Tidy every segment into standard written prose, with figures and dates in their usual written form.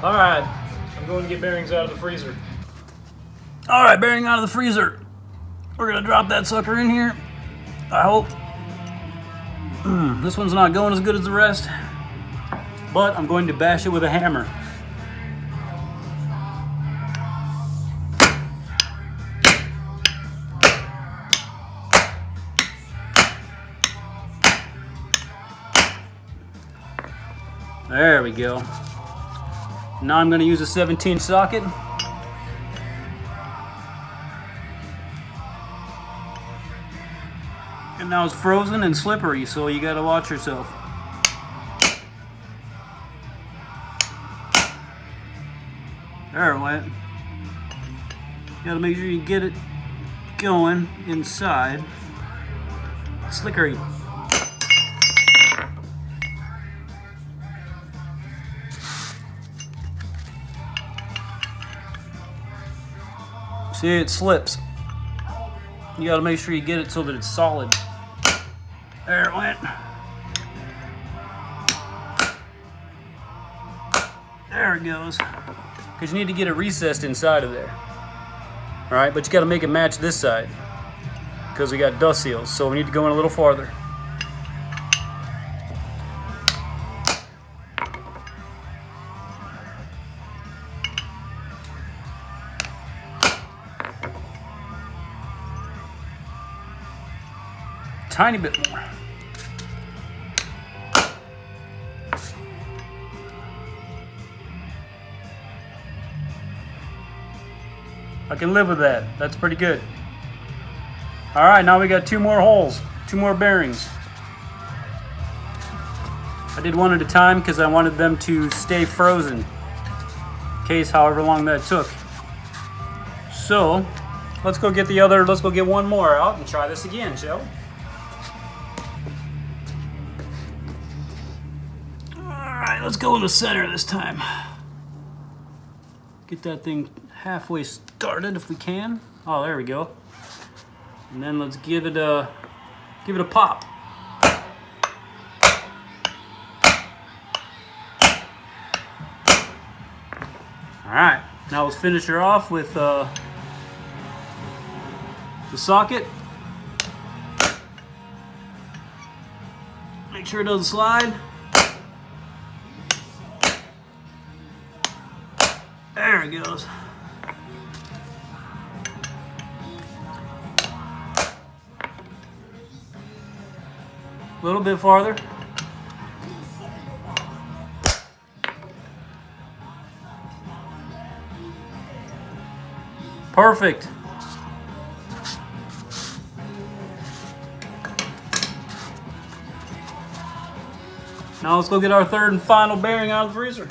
All right, I'm going to get bearings out of the freezer. All right, bearing out of the freezer. We're gonna drop that sucker in here. I hope. This one's not going as good as the rest, but I'm going to bash it with a hammer. There we go. Now I'm going to use a 17 socket. And now it's frozen and slippery, so you got to watch yourself. There it went. You got to make sure you get it going inside. Slickery. See, it slips. You gotta make sure you get it so that it's solid. There it went. There it goes. Because you need to get it recessed inside of there. Alright, but you gotta make it match this side. Because we got dust seals, so we need to go in a little farther. Tiny bit more. I can live with that. That's pretty good. All right, now we got 2 more holes, 2 more bearings. I did one at a time because I wanted them to stay frozen in case however long that took. So let's go get let's go get one more out and try this again, shall we? Let's go in the center this time. Get that thing halfway started if we can. Oh, there we go. And then let's give it a pop. All right, now let's finish her off with the socket. Make sure it doesn't slide. There it goes. A little bit farther. Perfect. Now let's go get our third and final bearing out of the freezer.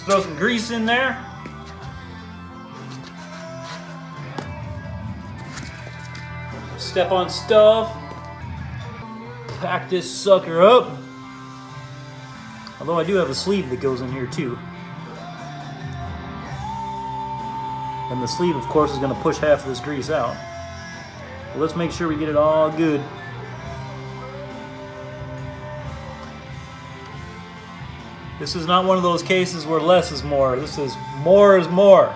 Let's throw some grease in there. Step on stuff. Pack this sucker up. Although I do have a sleeve that goes in here too. And the sleeve, of course, is going to push half of this grease out. But let's make sure we get it all good. This is not one of those cases where less is more. This is more is more.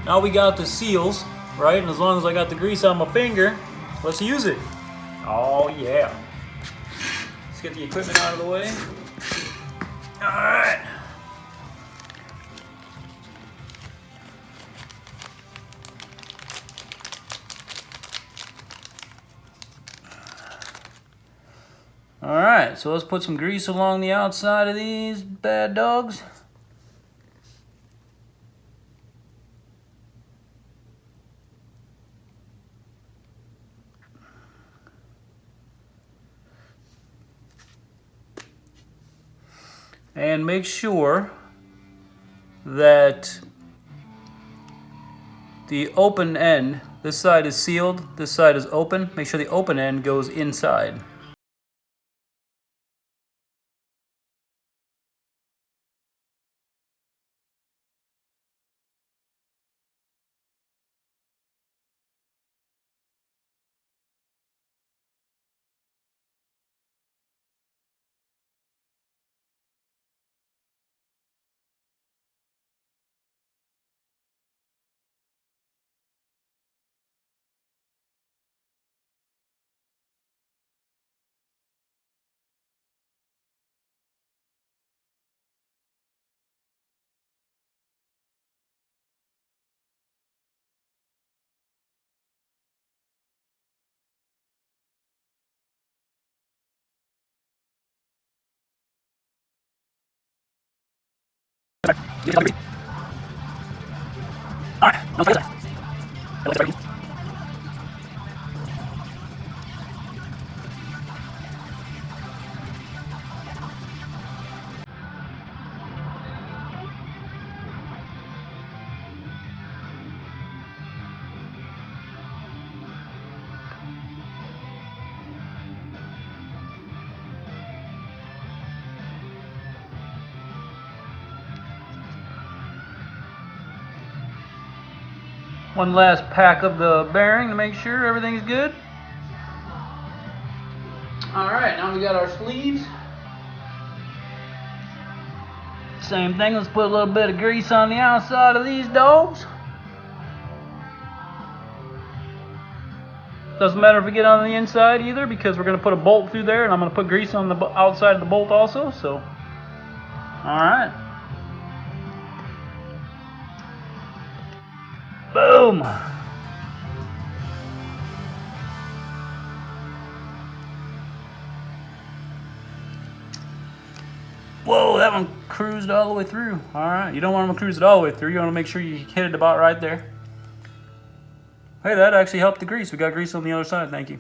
Now we got the seals, right? And as long as I got the grease on my finger, let's use it. Oh yeah. Let's get the equipment out of the way. All right. Alright, so let's put some grease along the outside of these bad dogs. And make sure that the open end, this side is sealed, this side is open. Make sure the open end goes inside. One last pack of the bearing to make sure everything's good. Alright, now we got our sleeves. Same thing, let's put a little bit of grease on the outside of these dogs. Doesn't matter if we get on the inside either, because we're going to put a bolt through there, and I'm going to put grease on the outside of the bolt also. So, alright. Boom! Whoa, that one cruised all the way through. Alright, you don't want them to cruise it all the way through. You want to make sure you hit it about right there. Hey, that actually helped the grease. We got grease on the other side, thank you.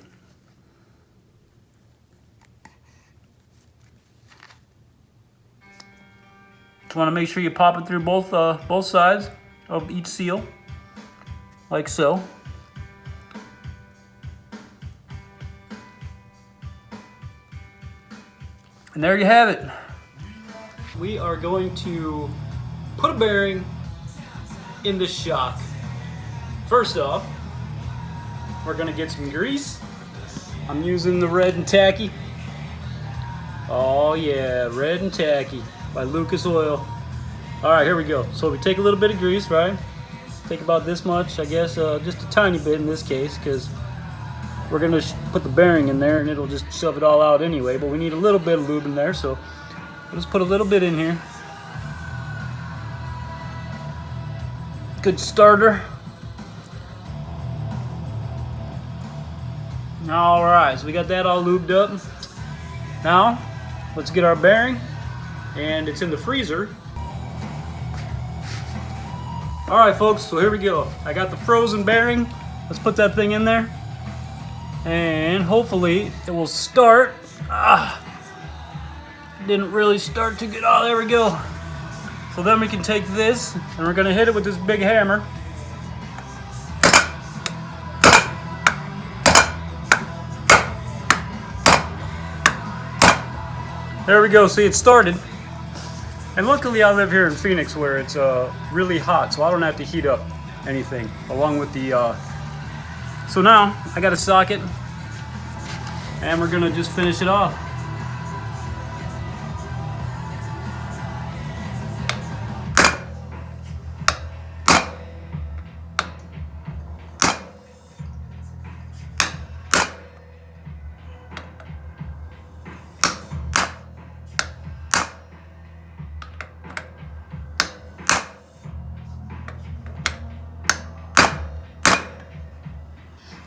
Just want to make sure you pop it through both sides of each seal. Like so. And there you have it. We are going to put a bearing in the shock. First off, we're going to get some grease. I'm using the Red and Tacky. Oh yeah, Red and Tacky by Lucas Oil. Alright, here we go. So we take a little bit of grease, right? Take about this much, I guess, just a tiny bit in this case, because we're going to put the bearing in there and it'll just shove it all out anyway, but we need a little bit of lube in there, so let's put a little bit in here. Good starter. Alright, so we got that all lubed up. Now, let's get our bearing, and it's in the freezer. Alright folks, so here we go. I got the frozen bearing. Let's put that thing in there. And hopefully it will start. Didn't really start too good. Oh, there we go. So then we can take this and we're gonna hit it with this big hammer. There we go, see it started. And luckily I live here in Phoenix where it's really hot, so I don't have to heat up anything, along with the So now I got a socket and we're gonna just finish it off.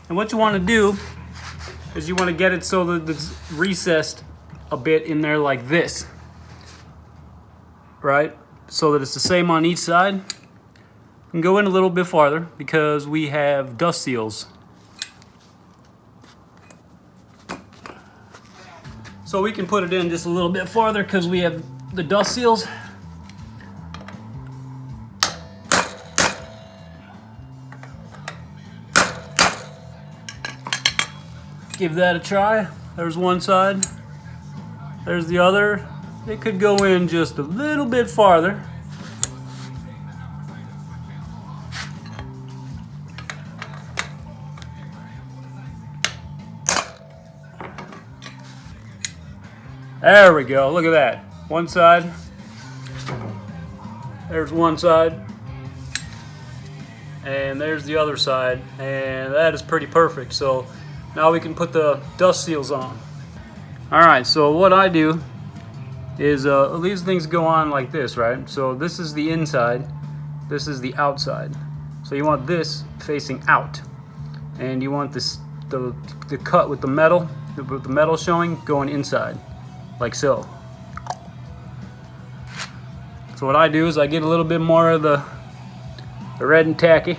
And what you want to do is you want to get it so that it's recessed a bit in there like this, right? So that it's the same on each side. And go in a little bit farther because we have dust seals. So we can put it in just a little bit farther because we have the dust seals. Give that a try. There's one side. There's the other. It could go in just a little bit farther. There we go. Look at that. One side. There's one side. And there's the other side. And that is pretty perfect. So now we can put the dust seals on. All right, so what I do is these things go on like this, right? So this is the inside, this is the outside. So you want this facing out, and you want this the cut with the metal showing going inside, like so. So what I do is I get a little bit more of the red and tacky,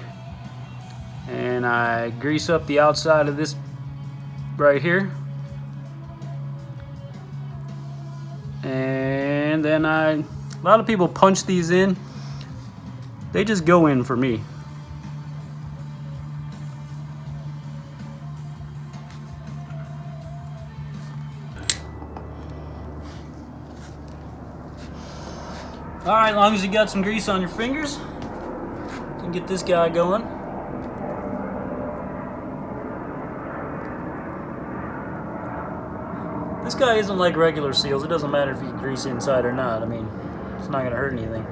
and I grease up the outside of this right here, and then a lot of people punch these in. They just go in for me. All right, as long as you got some grease on your fingers, you can get this guy going. This guy isn't like regular seals. It doesn't matter if you grease inside or not. I mean, it's not going to hurt anything.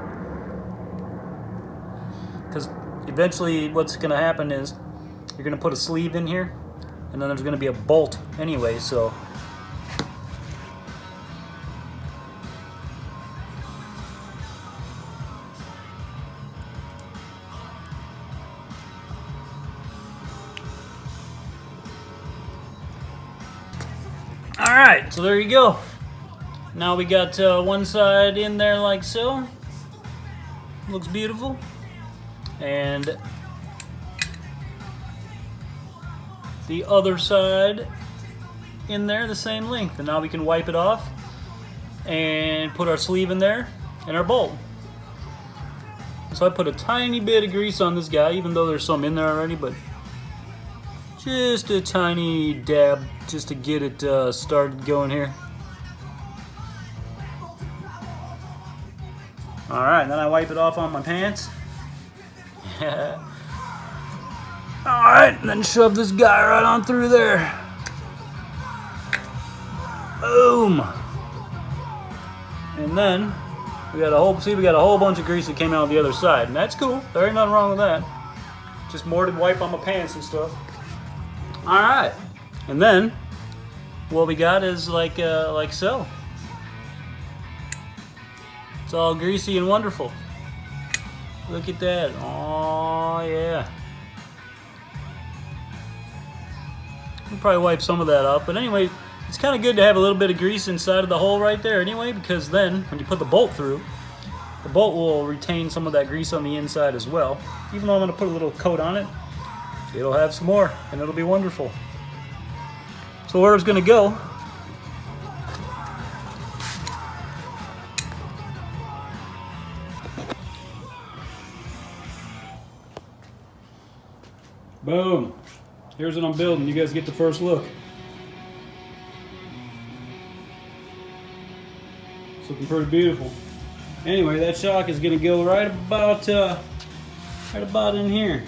Because eventually what's going to happen is you're going to put a sleeve in here, and then there's going to be a bolt anyway, so. Alright, so there you go. Now we got one side in there like so. Looks beautiful. And the other side in there the same length. And now we can wipe it off and put our sleeve in there and our bolt. So I put a tiny bit of grease on this guy, even though there's some in there already, but just a tiny dab just to get it started going here. Alright, then I wipe it off on my pants. Alright, and then shove this guy right on through there. Boom! And then we got a whole bunch of grease that came out the other side, and that's cool. There ain't nothing wrong with that. Just more to wipe on my pants and stuff. Alright, and then what we got is like so. It's all greasy and wonderful. Look at that. Oh yeah. We'll probably wipe some of that off, but anyway, it's kind of good to have a little bit of grease inside of the hole right there anyway, because then when you put the bolt through, the bolt will retain some of that grease on the inside as well. Even though I'm going to put a little coat on it, it'll have some more, and it'll be wonderful. So where it's going to go, boom. Here's what I'm building. You guys get the first look. It's looking pretty beautiful. Anyway, that shock is going to go right about in here.